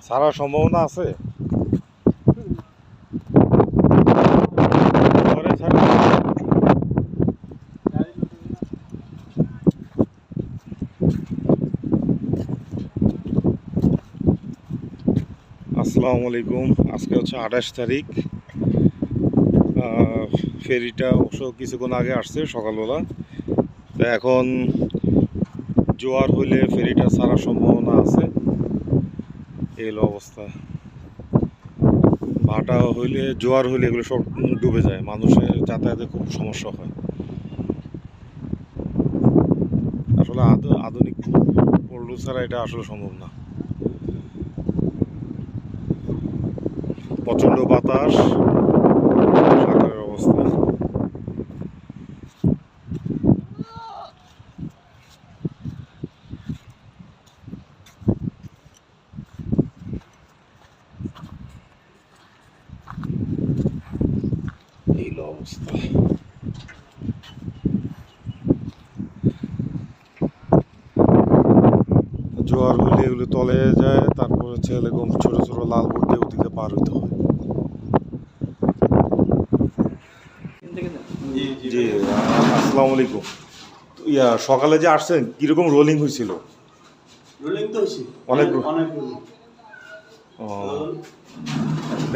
ছাড়ার সম্ভাবনা আছে? আসসালামু আলাইকুম। আজকে হচ্ছে 28 তারিখ। ফেরিটা অবশ্য কিছুক্ষণ আগে আসছে সকালবেলা। তো এখন জোয়ার হইলে ফেরিটা ছাড়ার সম্ভাবনা আছে, এই হলো অবস্থা। ভাটা হইলে, জোয়ার হইলে এগুলো সব ডুবে যায়, মানুষের যাতায়াতে খুব সমস্যা হয়। আসলে আধুনিক পল্লু ছাড়া এটা আসলে সম্ভব না। প্রচণ্ড বাতাস, সাগরের অবস্থা। এই হলো অবস্থা। জোয়ার হইলে এগুলো তলে যায়, তারপর হচ্ছে এরকম ছোট ছোট লাল বোট দিয়ে ওদিকে পার হইতে হয়। জি, আসসালামু আলাইকুম। সকালে যে আসছেন কিরকম রোলিং হয়েছিল? রোলিং তো হইছে অনেক অনেক।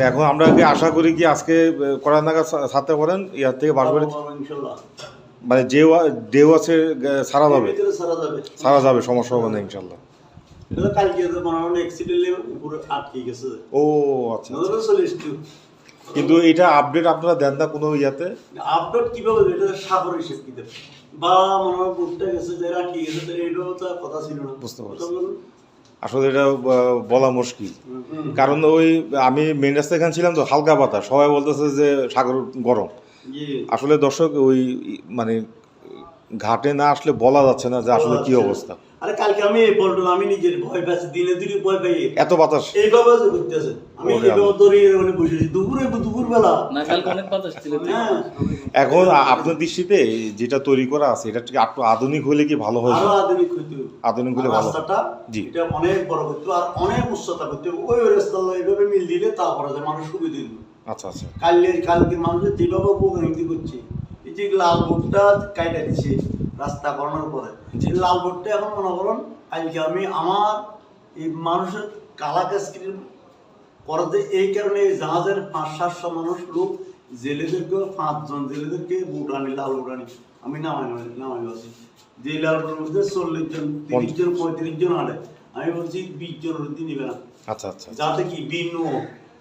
এখন আমরা কি আশা করি কি আজকে করার নাগাদ ছাড়তে পারেন ইয়ার থেকে বাসবাড়ি? ইনশাআল্লাহ, মানে যে ঢেউ আছে সারা যাবে? সারা যাবে, সমস্যা হবে না ইনশাআল্লাহ। এটা কালকে তো বানানো অ্যাক্সিডেন্টলি উপরে আটকে গেছে। ও আচ্ছা, কিন্তু এটা আপডেট আপনারা দেন না কোনো ইয়াতে? আপডেট কিভাবে এটা সাগর হিসেবে কি দেবে বা মনে হয় বুঝতে গেছে যে আটকে গেছে, তাহলে এটাও তো কথা ছিল না। বুঝতে পারছি। আসলে এটা বলা মুশকিল, কারণ ওই আমি মেন রাস্তা এখানে ছিলাম তো, হালকা বাতাস, সবাই বলতেছে যে সাগর গরম। আসলে দর্শক ওই মানে ঘাটে না আসলে বলা যাচ্ছে না যে আসলে কি অবস্থা। আরে কালকে আমি এই পল্টন আমি নিজের ভয় পাচ্ছি, দিনে দিনে ভয় পাই, এত বাতাস এইভাবে করতেছে। আমি এইভাবে দড়িয়ে মানে বসেছি দুপুর বেলা না, কালকে অনেক বাতাস ছিল। এখন আপনার দৃষ্টিতে যেটা তৈরি করা আছে এটা কি একটু আধুনিক হলে কি ভালো হয়? আরো আধুনিক হইতো, আধুনিক হলে ভালো। রাস্তাটা জি, এটা অনেক বড় হইতো আর অনেক উচ্চতা হইতো। ওই রাস্তা এইভাবে মিল দিলে তারপরে যে মানুষ সুবিধা দিত। আচ্ছা আচ্ছা। কালকে মানুষের যেভাবে উপকৃত করছে, এই যে লাল বোর্ডটা কাইটা দিচ্ছে রাস্তা করানোর পরে, লাল বোর্ডটা এখন মনে করুন কালকে আমি আমার এই মানুষের কালা কাজকির করতে এই কারণে জাহাজের 500-700 মানুষ লোক, জেলেদেরকে 5 জন জেলেদেরকে বুট আনি, লাল বুট আনি আমি নামাই আছি। যে লাল বুটের মধ্যে 40 জন, 30 জন, 35 জন আনে। আমি বলছি 20 জন রুটি নিবে না। আচ্ছা আচ্ছা, যাতে কি ভিন্ন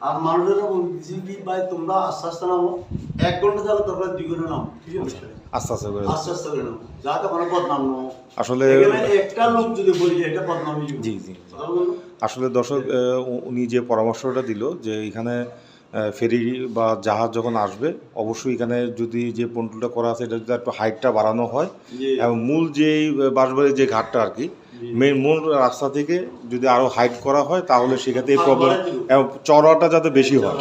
আর মানুষেরা বলছি কি ভাই তোমরা আস্তে আস্তে নামো, 1 ঘন্টা যাবে তারপরে 2 ঘন্টা নামো, ঠিক আছে? আস্তে আস্তে করে নামো, যাতে কোনো বদনাম না হয়। আসলে একটা লোক যদি বলি এটা বদনামই। জি জি। আসলে দর্শক উনি যে পরামর্শটা দিল যে এখানে ফেরি বা জাহাজ যখন আসবে অবশ্যই এখানে যদি যে পন্টুলটা করা আছে এটা যদি একটু হাইটটা বাড়ানো হয়, এবং মূল যেই বাঁশবাড়ির যে ঘাটটা আর কি মূল রাস্তা থেকে যদি আরও হাইট করা হয় তাহলে সেক্ষেত্রে এই প্রবলেম এবং চড়াটা যাতে বেশি হয়,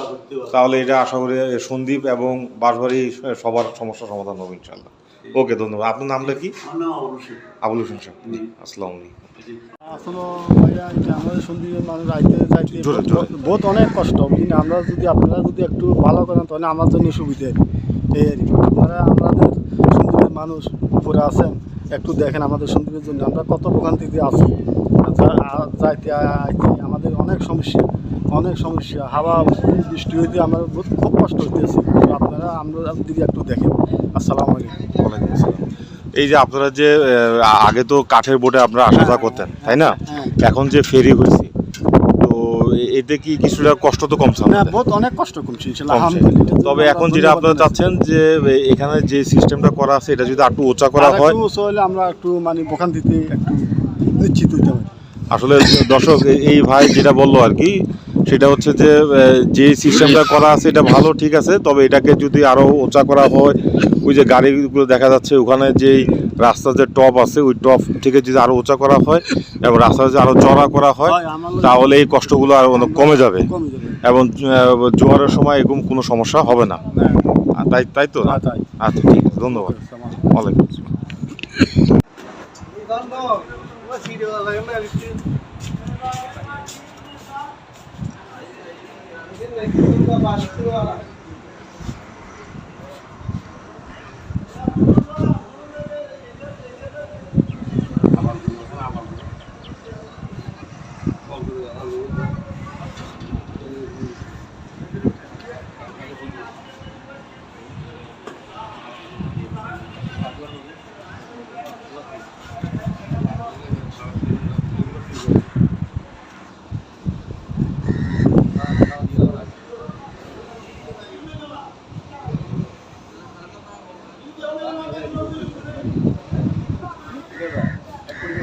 তাহলে এটা আশা করি সন্দ্বীপ এবং বাঁশবাড়ি সবার সমস্যার সমাধান হবে ইনশাল্লাহ। ওকে, ধন্যবাদ। আপনার নামটা কি? আবুল হোসেন সাহেব। আসসালামু আলাইকুম। আসলে ভাইয়া এটা আমাদের সন্দ্বীপের মানুষ আইতে যাইতে বহুত অনেক কষ্ট, কিন্তু আমরা যদি আপনারা যদি একটু ভালো করেন তাহলে আমার জন্য সুবিধা। এই আর কি, আপনারা আমাদের সন্দ্বীপের মানুষ উপরে আছেন, একটু দেখেন আমাদের সন্দ্বীপের জন্য আমরা কত ভোগান্তিতে আছি। যাইতে আইতে আমাদের অনেক সমস্যা, হাওয়া বৃষ্টি হইতে আমার খুব কষ্ট হইতেছে। আপনারা আমরা দিদি একটু দেখেন। আসসালামু আলাইকুম। ওয়ালাইকুম আসসালাম। এই যে আপনারা যে আগে তো কাঠের বোটে আপনারা আসা যাওয়া করতেন, তাই না? এখন যে ফেরি হয়েছে, তো এতে কি কিছুটা কষ্ট তো কমছে? বহুত অনেক কষ্ট কমছে আলহামদুলিল্লাহ। তবে এখন যেটা আপনারা চাচ্ছেন যে এখানে যে সিস্টেমটা করা আছে এটা যদি একটু উঁচা করা হয়, আমরা একটু মানে ভোগান্তিতে একটু নিশ্চিত হইতে পারি। আসলে দর্শক এই ভাই যেটা বললো আর কি, সেটা হচ্ছে যে সিস্টেমটা করা আছে এটা ভালো, ঠিক আছে, তবে এটাকে যদি আরও উঁচা করা হয়, ওই যে গাড়িগুলো দেখা যাচ্ছে ওখানে যেই রাস্তার যে টপ আছে ওই টপ থেকে যদি আরও উঁচা করা হয় এবং রাস্তা যদি আরও চড়া করা হয় তাহলে এই কষ্টগুলো আরও কমে যাবে এবং জোয়ারের সময় এরকম কোনো সমস্যা হবে না। তাই তো? আচ্ছা, ঠিক আছে, ধন্যবাদ। ওয়ালাইকুম আসসালাম।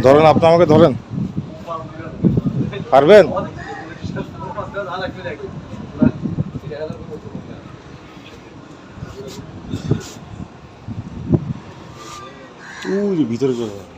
ধরেন, আপনি আমাকে ধরেন, পারবেন? ভিতরে চলে যাবে।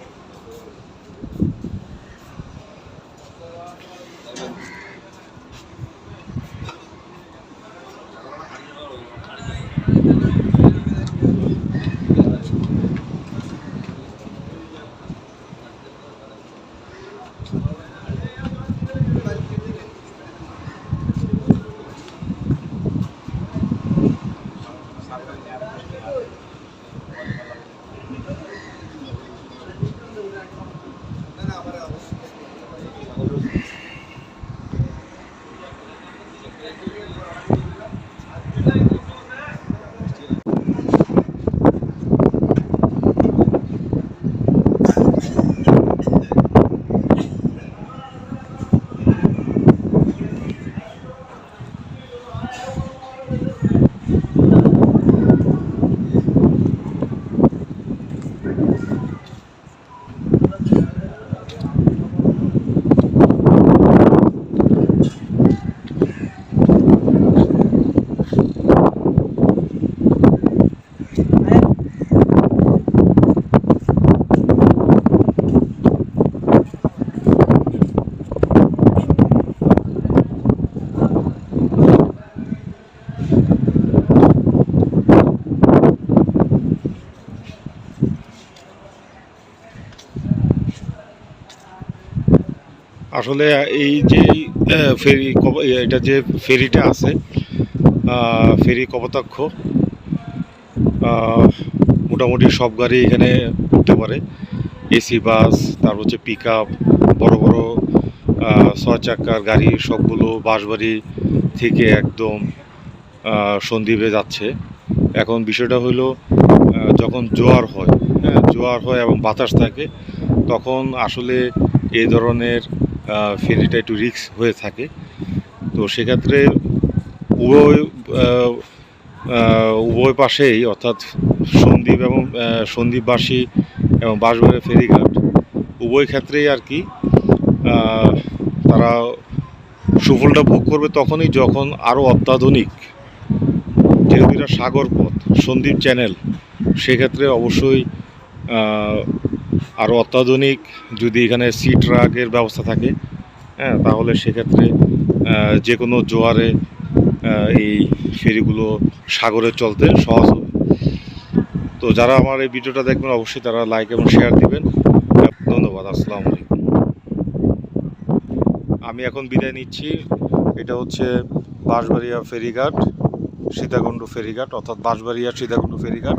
আসলে এই যে ফেরি এটা যে ফেরিটা আছে, ফেরি কপোতাক্ষ, মোটামুটি সব গাড়ি এখানে উঠতে পারে। এসি বাস, তারপর হচ্ছে পিক আপ, বড়ো বড়ো 6 চাকার গাড়ি সবগুলো বাঁশবাড়ি থেকে একদম সন্দ্বীপে যাচ্ছে। এখন বিষয়টা হলো যখন জোয়ার হয়, হ্যাঁ জোয়ার হয় এবং বাতাস থাকে, তখন আসলে এই ধরনের ফেরিটা একটু রিস্ক হয়ে থাকে। তো সেক্ষেত্রে উভয় উভয় পাশেই, অর্থাৎ সন্দ্বীপ এবং সন্দ্বীপবাসী এবং বাঁশবাড়িয়া ফেরিঘাট উভয় ক্ষেত্রেই আর কি তারা সুফলটা ভোগ করবে তখনই যখন আরও অত্যাধুনিক, যেহেতু এটা সাগর পথ, সন্দ্বীপ চ্যানেল, সেক্ষেত্রে অবশ্যই আরও অত্যাধুনিক যদি এখানে সি ট্রাকের ব্যবস্থা থাকে, হ্যাঁ তাহলে সেক্ষেত্রে যে কোনো জোয়ারে এই ফেরিগুলো সাগরে চলতে সহজ হবে। তো যারা আমার এই ভিডিওটা দেখবেন অবশ্যই তারা লাইক এবং শেয়ার দিবেন। ধন্যবাদ। আসসালামু আলাইকুম। আমি এখন বিদায় নিচ্ছি। এটা হচ্ছে বাঁশবাড়িয়া ফেরিঘাট, সীতাকুণ্ড ফেরিঘাট, অর্থাৎ বাঁশবাড়িয়া সীতাকুণ্ড ফেরিঘাট।